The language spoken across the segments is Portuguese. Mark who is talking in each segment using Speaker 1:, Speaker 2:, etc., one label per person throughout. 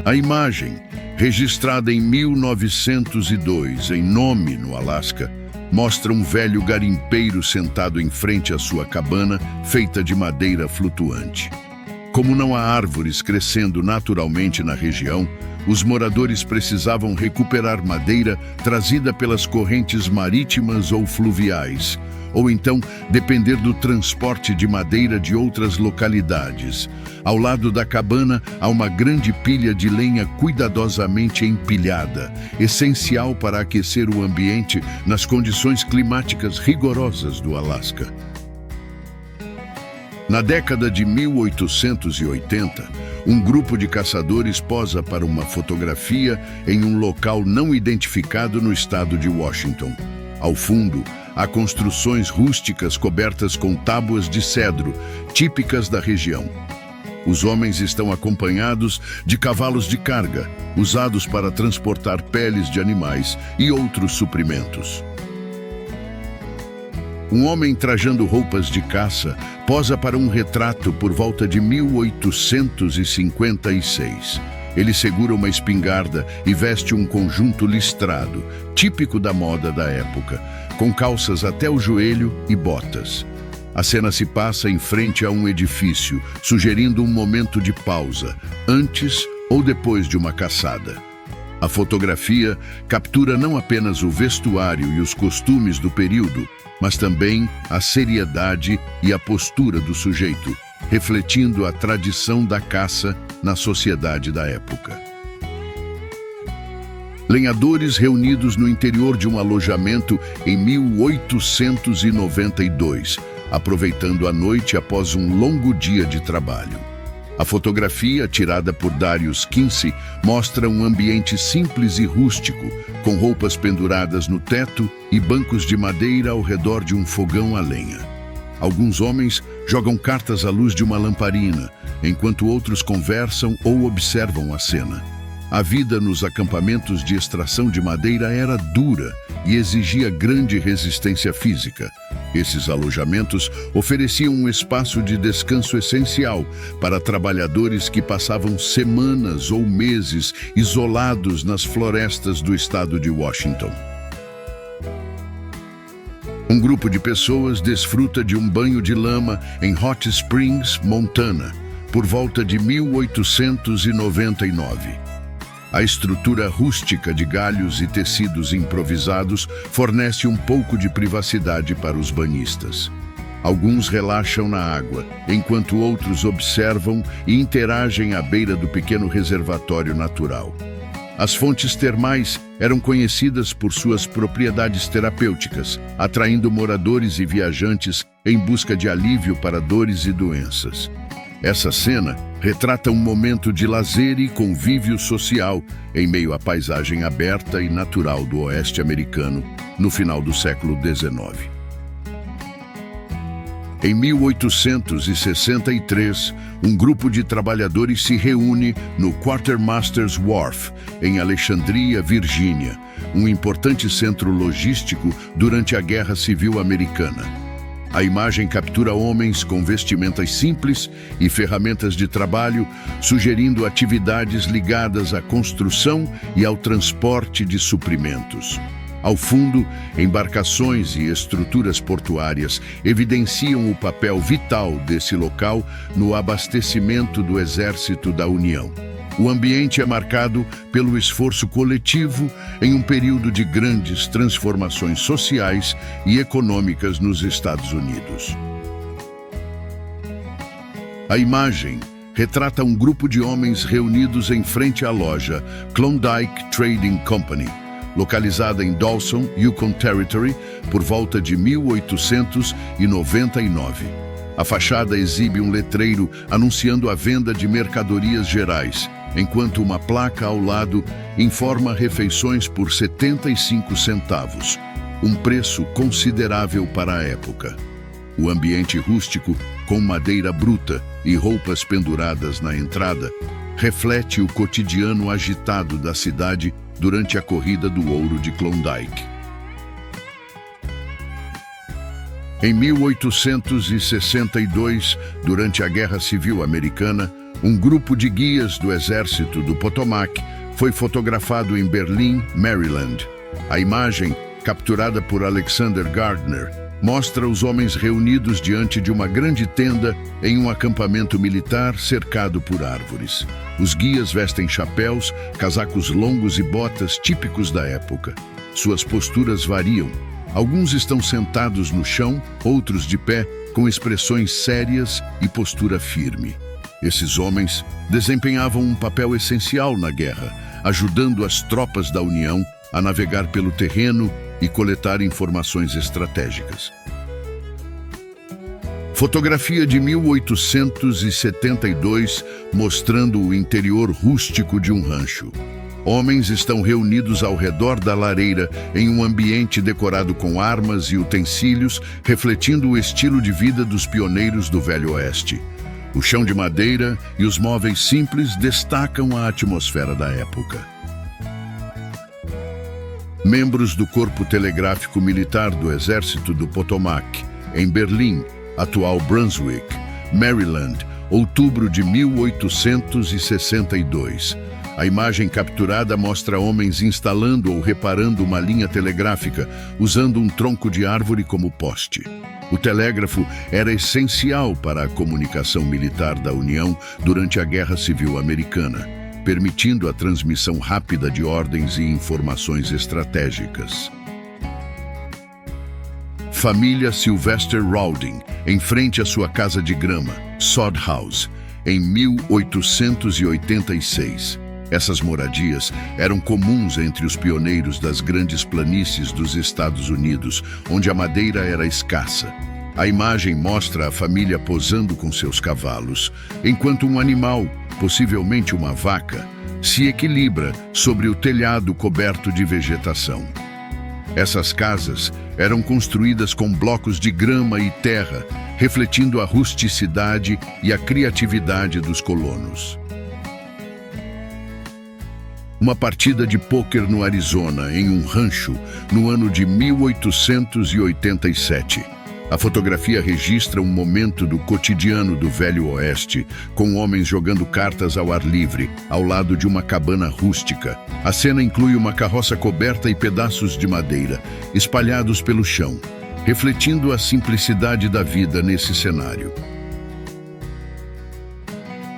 Speaker 1: A imagem, registrada em 1902 em Nome, no Alasca, mostra um velho garimpeiro sentado em frente à sua cabana feita de madeira flutuante. Como não há árvores crescendo naturalmente na região, os moradores precisavam recuperar madeira trazida pelas correntes marítimas ou fluviais, ou então depender do transporte de madeira de outras localidades. Ao lado da cabana há uma grande pilha de lenha cuidadosamente empilhada, essencial para aquecer o ambiente nas condições climáticas rigorosas do Alasca. Na década de 1880, um grupo de caçadores posa para uma fotografia em um local não identificado no estado de Washington. Ao fundo, há construções rústicas cobertas com tábuas de cedro, típicas da região. Os homens estão acompanhados de cavalos de carga, usados para transportar peles de animais e outros suprimentos. Um homem trajando roupas de caça posa para um retrato por volta de 1856. Ele segura uma espingarda e veste um conjunto listrado, típico da moda da época, com calças até o joelho e botas. A cena se passa em frente a um edifício, sugerindo um momento de pausa, antes ou depois de uma caçada. A fotografia captura não apenas o vestuário e os costumes do período, mas também a seriedade e a postura do sujeito, refletindo a tradição da caça na sociedade da época. Lenhadores reunidos no interior de um alojamento em 1892, aproveitando a noite após um longo dia de trabalho. A fotografia, tirada por Darius Kinsey, mostra um ambiente simples e rústico, com roupas penduradas no teto e bancos de madeira ao redor de um fogão a lenha. Alguns homens jogam cartas à luz de uma lamparina, enquanto outros conversam ou observam a cena. A vida nos acampamentos de extração de madeira era dura e exigia grande resistência física. Esses alojamentos ofereciam um espaço de descanso essencial para trabalhadores que passavam semanas ou meses isolados nas florestas do estado de Washington. Um grupo de pessoas desfruta de um banho de lama em Hot Springs, Montana, por volta de 1899. A estrutura rústica de galhos e tecidos improvisados fornece um pouco de privacidade para os banhistas. Alguns relaxam na água, enquanto outros observam e interagem à beira do pequeno reservatório natural. As fontes termais eram conhecidas por suas propriedades terapêuticas, atraindo moradores e viajantes em busca de alívio para dores e doenças. Essa cena retrata um momento de lazer e convívio social em meio à paisagem aberta e natural do oeste americano no final do século XIX. Em 1863, um grupo de trabalhadores se reúne no Quartermaster's Wharf, em Alexandria, Virgínia, um importante centro logístico durante a Guerra Civil Americana. A imagem captura homens com vestimentas simples e ferramentas de trabalho, sugerindo atividades ligadas à construção e ao transporte de suprimentos. Ao fundo, embarcações e estruturas portuárias evidenciam o papel vital desse local no abastecimento do Exército da União. O ambiente é marcado pelo esforço coletivo em um período de grandes transformações sociais e econômicas nos Estados Unidos. A imagem retrata um grupo de homens reunidos em frente à loja Klondike Trading Company, localizada em Dawson, Yukon Territory, por volta de 1899. A fachada exibe um letreiro anunciando a venda de mercadorias gerais, enquanto uma placa ao lado informa refeições por 75 centavos, um preço considerável para a época. O ambiente rústico, com madeira bruta e roupas penduradas na entrada, reflete o cotidiano agitado da cidade durante a corrida do ouro de Klondike. Em 1862, durante a Guerra Civil Americana, Um grupo de guias do Exército do Potomac foi fotografado em Berlin, Maryland. A imagem, capturada por Alexander Gardner, mostra os homens reunidos diante de uma grande tenda em um acampamento militar cercado por árvores. Os guias vestem chapéus, casacos longos e botas típicos da época. Suas posturas variam. Alguns estão sentados no chão, outros de pé, com expressões sérias e postura firme. Esses homens desempenhavam um papel essencial na guerra, ajudando as tropas da União a navegar pelo terreno e coletar informações estratégicas. Fotografia de 1872 mostrando o interior rústico de um rancho. Homens estão reunidos ao redor da lareira em um ambiente decorado com armas e utensílios, refletindo o estilo de vida dos pioneiros do Velho Oeste. O chão de madeira e os móveis simples destacam a atmosfera da época. Membros do Corpo Telegráfico Militar do Exército do Potomac, em Berlim, atual Brunswick, Maryland, outubro de 1862. A imagem capturada mostra homens instalando ou reparando uma linha telegráfica, usando um tronco de árvore como poste. O telégrafo era essencial para a comunicação militar da União durante a Guerra Civil Americana, permitindo a transmissão rápida de ordens e informações estratégicas. Família Sylvester Rawding, em frente à sua casa de grama, Sod House, em 1886. Essas moradias eram comuns entre os pioneiros das grandes planícies dos Estados Unidos, onde a madeira era escassa. A imagem mostra a família posando com seus cavalos, enquanto um animal, possivelmente uma vaca, se equilibra sobre o telhado coberto de vegetação. Essas casas eram construídas com blocos de grama e terra, refletindo a rusticidade e a criatividade dos colonos. Uma partida de pôquer no Arizona, em um rancho, no ano de 1887. A fotografia registra um momento do cotidiano do Velho Oeste, com homens jogando cartas ao ar livre, ao lado de uma cabana rústica. A cena inclui uma carroça coberta e pedaços de madeira, espalhados pelo chão, refletindo a simplicidade da vida nesse cenário.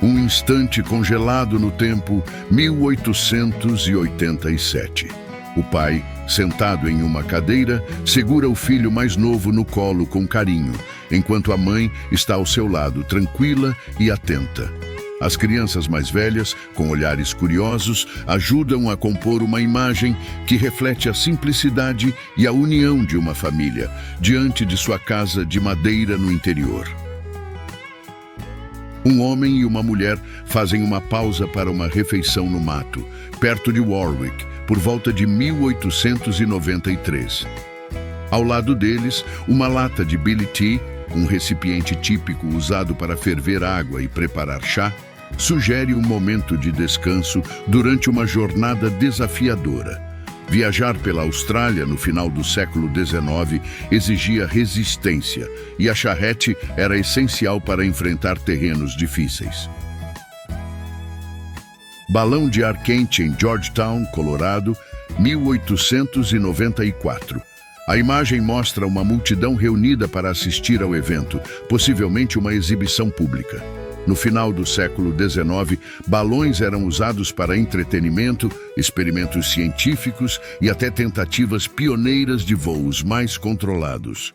Speaker 1: Um instante congelado no tempo, 1887. O pai, sentado em uma cadeira, segura o filho mais novo no colo com carinho, enquanto a mãe está ao seu lado, tranquila e atenta. As crianças mais velhas, com olhares curiosos, ajudam a compor uma imagem que reflete a simplicidade e a união de uma família, diante de sua casa de madeira no interior. Um homem e uma mulher fazem uma pausa para uma refeição no mato, perto de Warwick, por volta de 1893. Ao lado deles, uma lata de Billy Tea, um recipiente típico usado para ferver água e preparar chá, sugere um momento de descanso durante uma jornada desafiadora. Viajar pela Austrália no final do século XIX exigia resistência e a charrete era essencial para enfrentar terrenos difíceis. Balão de ar quente em Georgetown, Colorado, 1894. A imagem mostra uma multidão reunida para assistir ao evento, possivelmente uma exibição pública. No final do século XIX, balões eram usados para entretenimento, experimentos científicos e até tentativas pioneiras de voos mais controlados.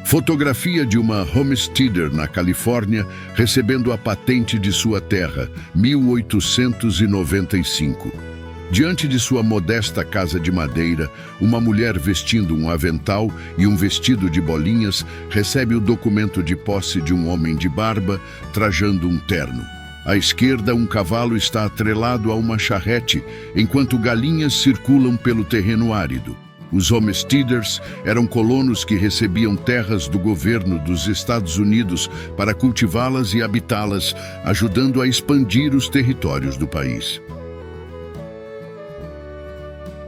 Speaker 1: Fotografia de uma homesteader na Califórnia recebendo a patente de sua terra, 1895. Diante de sua modesta casa de madeira, uma mulher vestindo um avental e um vestido de bolinhas recebe o documento de posse de um homem de barba trajando um terno. À esquerda, um cavalo está atrelado a uma charrete, enquanto galinhas circulam pelo terreno árido. Os homesteaders eram colonos que recebiam terras do governo dos Estados Unidos para cultivá-las e habitá-las, ajudando a expandir os territórios do país.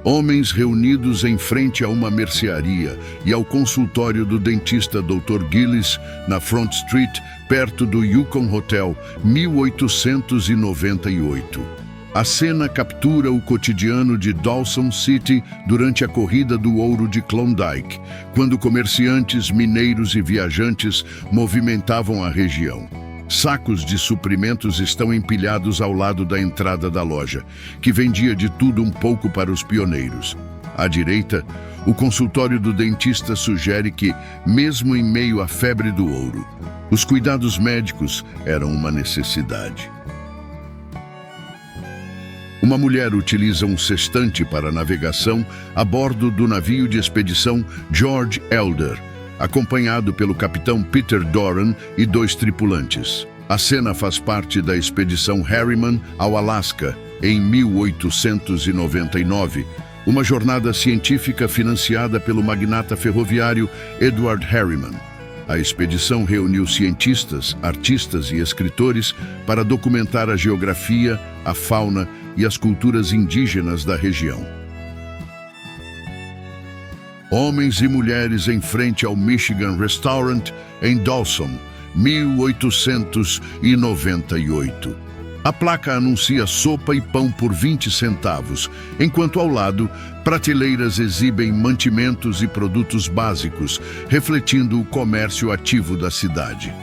Speaker 1: Homens reunidos em frente a uma mercearia e ao consultório do dentista Dr. Gillis, na Front Street, perto do Yukon Hotel, 1898. A cena captura o cotidiano de Dawson City durante a corrida do ouro de Klondike, quando comerciantes, mineiros e viajantes movimentavam a região. Sacos de suprimentos estão empilhados ao lado da entrada da loja, que vendia de tudo um pouco para os pioneiros. À direita, o consultório do dentista sugere que, mesmo em meio à febre do ouro, os cuidados médicos eram uma necessidade. Uma mulher utiliza um sextante para navegação a bordo do navio de expedição George Elder, acompanhado pelo capitão Peter Doran e 2 tripulantes. A cena faz parte da expedição Harriman ao Alasca, em 1899, uma jornada científica financiada pelo magnata ferroviário Edward Harriman. A expedição reuniu cientistas, artistas e escritores para documentar a geografia, a fauna e as culturas indígenas da região. Homens e mulheres em frente ao Michigan Restaurant, em Dawson, 1898. A placa anuncia sopa e pão por 20 centavos, enquanto ao lado, prateleiras exibem mantimentos e produtos básicos, refletindo o comércio ativo da cidade.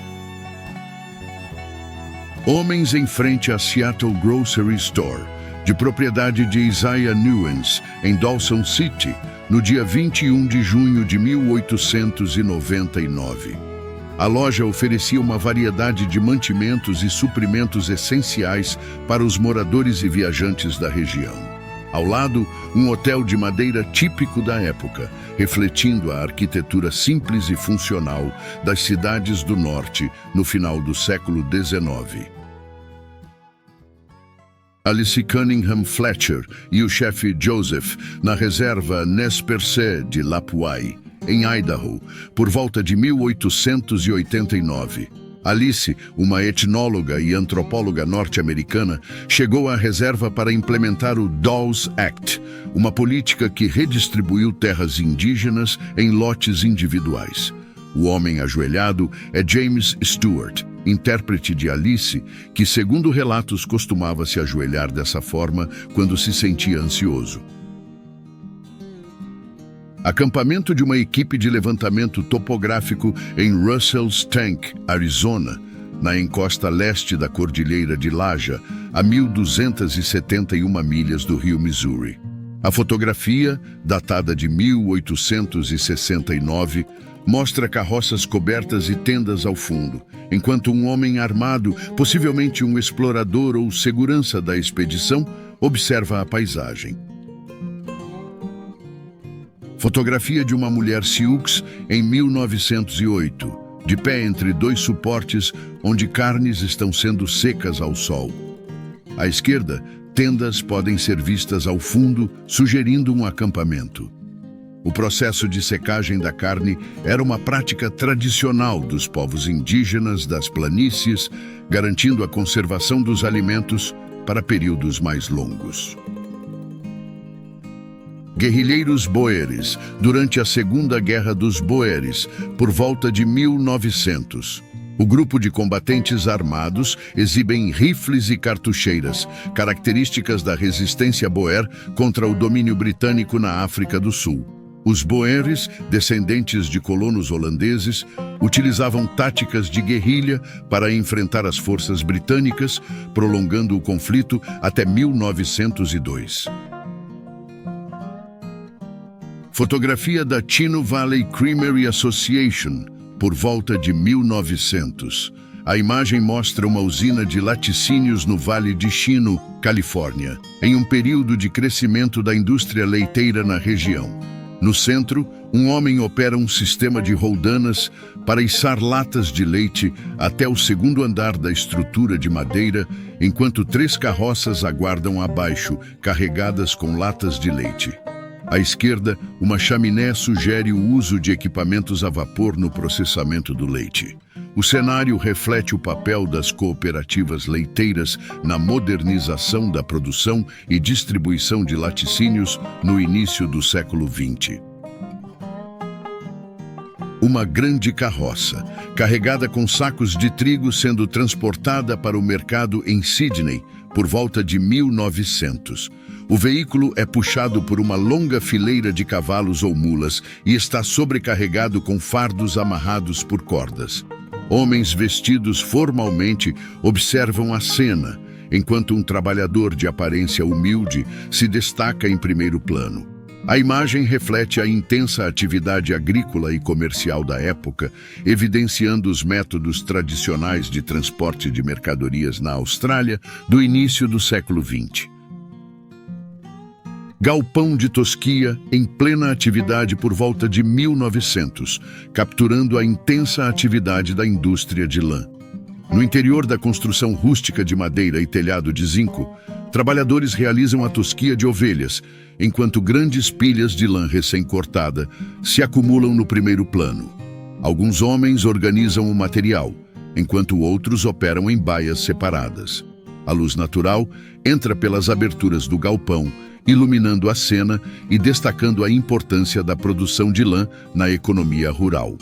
Speaker 1: Homens em frente à Seattle Grocery Store, de propriedade de Isaiah Newens, em Dawson City, no dia 21 de junho de 1899. A loja oferecia uma variedade de mantimentos e suprimentos essenciais para os moradores e viajantes da região. Ao lado, um hotel de madeira típico da época, refletindo a arquitetura simples e funcional das cidades do norte no final do século XIX. Alice Cunningham Fletcher e o chefe Joseph na reserva Nez Percé de Lapwai, em Idaho, por volta de 1889. Alice, uma etnóloga e antropóloga norte-americana, chegou à reserva para implementar o Dawes Act, uma política que redistribuiu terras indígenas em lotes individuais. O homem ajoelhado é James Stewart, intérprete de Alice, que, segundo relatos, costumava se ajoelhar dessa forma quando se sentia ansioso. Acampamento de uma equipe de levantamento topográfico em Russell's Tank, Arizona, na encosta leste da Cordilheira de Laja, a 1.271 milhas do rio Missouri. A fotografia, datada de 1869, mostra carroças cobertas e tendas ao fundo, enquanto um homem armado, possivelmente um explorador ou segurança da expedição, observa a paisagem. Fotografia de uma mulher Sioux em 1908, de pé entre 2 suportes onde carnes estão sendo secas ao sol. À esquerda, tendas podem ser vistas ao fundo, sugerindo um acampamento. O processo de secagem da carne era uma prática tradicional dos povos indígenas das planícies, garantindo a conservação dos alimentos para períodos mais longos. Guerrilheiros boeres, durante a Segunda Guerra dos Boeres, por volta de 1900. O grupo de combatentes armados exibem rifles e cartucheiras, características da resistência boer contra o domínio britânico na África do Sul. Os boeres, descendentes de colonos holandeses, utilizavam táticas de guerrilha para enfrentar as forças britânicas, prolongando o conflito até 1902. Fotografia da Chino Valley Creamery Association, por volta de 1900. A imagem mostra uma usina de laticínios no Vale de Chino, Califórnia, em um período de crescimento da indústria leiteira na região. No centro, um homem opera um sistema de roldanas para içar latas de leite até o segundo andar da estrutura de madeira, enquanto 3 carroças aguardam abaixo, carregadas com latas de leite. À esquerda, uma chaminé sugere o uso de equipamentos a vapor no processamento do leite. O cenário reflete o papel das cooperativas leiteiras na modernização da produção e distribuição de laticínios no início do século XX. Uma grande carroça, carregada com sacos de trigo, sendo transportada para o mercado em Sydney por volta de 1900. O veículo é puxado por uma longa fileira de cavalos ou mulas e está sobrecarregado com fardos amarrados por cordas. Homens vestidos formalmente observam a cena, enquanto um trabalhador de aparência humilde se destaca em primeiro plano. A imagem reflete a intensa atividade agrícola e comercial da época, evidenciando os métodos tradicionais de transporte de mercadorias na Austrália do início do século XX. Galpão de tosquia em plena atividade por volta de 1900, capturando a intensa atividade da indústria de lã. No interior da construção rústica de madeira e telhado de zinco, trabalhadores realizam a tosquia de ovelhas, enquanto grandes pilhas de lã recém-cortada se acumulam no primeiro plano. Alguns homens organizam o material, enquanto outros operam em baias separadas. A luz natural entra pelas aberturas do galpão, iluminando a cena e destacando a importância da produção de lã na economia rural.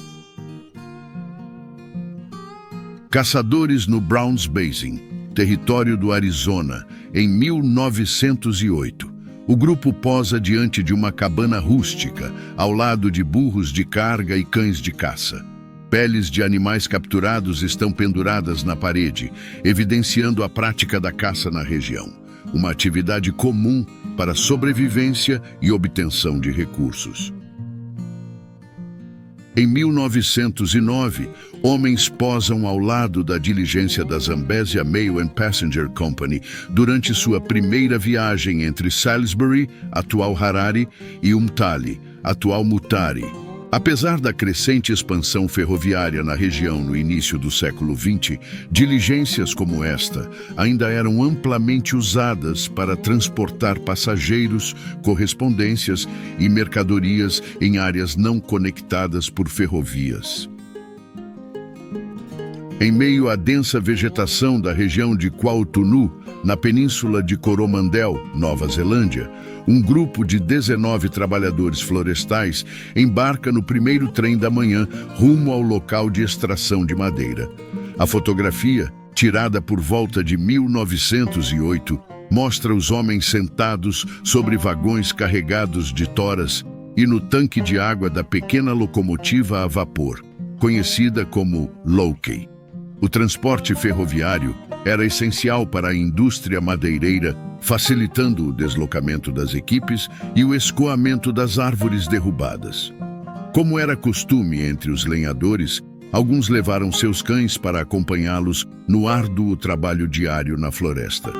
Speaker 1: Caçadores no Browns Basin, território do Arizona, em 1908. O grupo posa diante de uma cabana rústica, ao lado de burros de carga e cães de caça. Peles de animais capturados estão penduradas na parede, evidenciando a prática da caça na região, uma atividade comum para sobrevivência e obtenção de recursos. Em 1909, homens posam ao lado da diligência da Zambezia Mail and Passenger Company durante sua primeira viagem entre Salisbury, atual Harare, e Umtali, atual Mutare. Apesar da crescente expansão ferroviária na região no início do século XX, diligências como esta ainda eram amplamente usadas para transportar passageiros, correspondências e mercadorias em áreas não conectadas por ferrovias. Em meio à densa vegetação da região de Kwauutunu, na península de Coromandel, Nova Zelândia, um grupo de 19 trabalhadores florestais embarca no primeiro trem da manhã rumo ao local de extração de madeira. A fotografia, tirada por volta de 1908, mostra os homens sentados sobre vagões carregados de toras e no tanque de água da pequena locomotiva a vapor, conhecida como Loki. O transporte ferroviário era essencial para a indústria madeireira, facilitando o deslocamento das equipes e o escoamento das árvores derrubadas. Como era costume entre os lenhadores, alguns levaram seus cães para acompanhá-los no árduo trabalho diário na floresta.